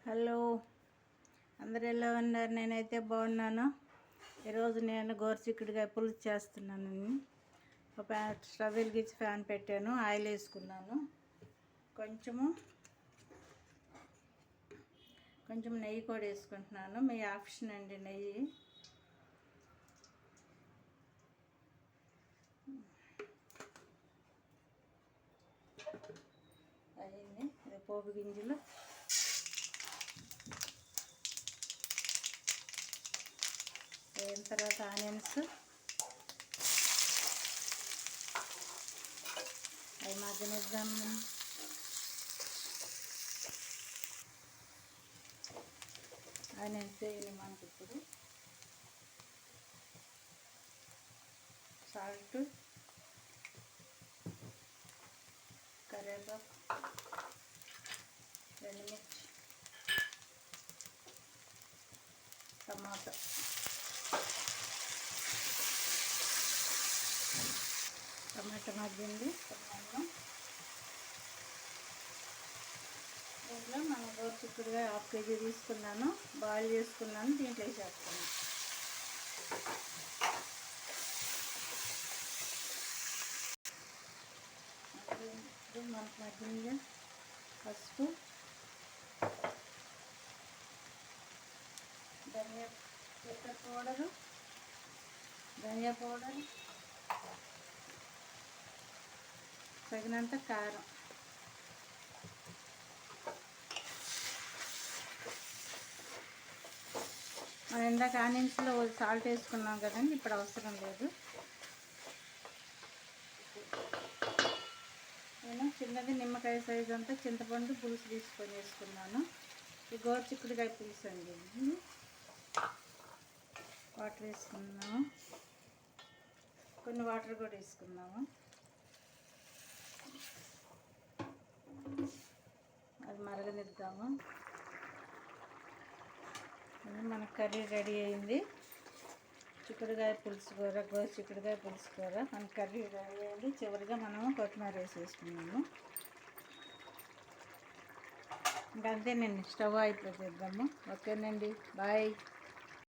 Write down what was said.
Hello, అందరు ఎలా ఉన్నారు? నేనైతే బాగున్నాను. ఈరోజు నేను గోరుచిక్కుడుకాయ పులుసు చేస్తున్నాను. ఒక స్టవ్ వెలిగించి ఫ్యాన్ పెట్టాను, ఆయిల్ వేసుకున్నాను. కొంచెం నెయ్యి కూడా వేసుకుంటున్నాను. మీ ఆప్షన్ అండి నెయ్యి. అయ్యింది. ఇది పోపు గింజలు, అయిన తర్వాత ఆనియన్స్ అవి మగ్గనిద్దాము. ఆనియన్స్ వేయాలి మనకి. ఇప్పుడు సాల్ట్, కరివేపాకు, ఎండుమిర్చి, టమాటా, మగ్గింది. దీంట్లో మనం గోరుచిక్కుడుగా 1/2 kg తీసుకున్నాను, బాయిల్ చేసుకున్నాను. దీంట్లో వేసేస్తున్నాను. మనకు మగ్గింది. పసుపు, ధనియా పౌడరు, తగినంత కారం, మనం ఇందాక ఆనియన్స్లో సాల్ట్ వేసుకున్నాం కదండి, ఇప్పుడు అవసరం లేదు. నేను చిన్నది నిమ్మకాయ సైజు అంతా చింతపండు పులుసు తీసుకొని వేసుకున్నాను. ఈ గోరుచిక్కుడుకాయ పులుసు అండి. వాటర్ వేసుకున్నాము, కొన్ని వాటర్ కూడా వేసుకున్నాము. అది మరగనిద్దాము. మన కర్రీ రెడీ అయింది. చిక్కుడుకాయ పులుసు కూర, గోరుచిక్కుడుకాయ పులుసు కూర మన కర్రీ రెడీ అయింది. చివరిగా మనము కొత్తిమీర వేసేసుకున్నాము. ఇంకా అంతే, నేను స్టవ్ అయిపోతేద్దాము. ఓకేనండి, బాయ్.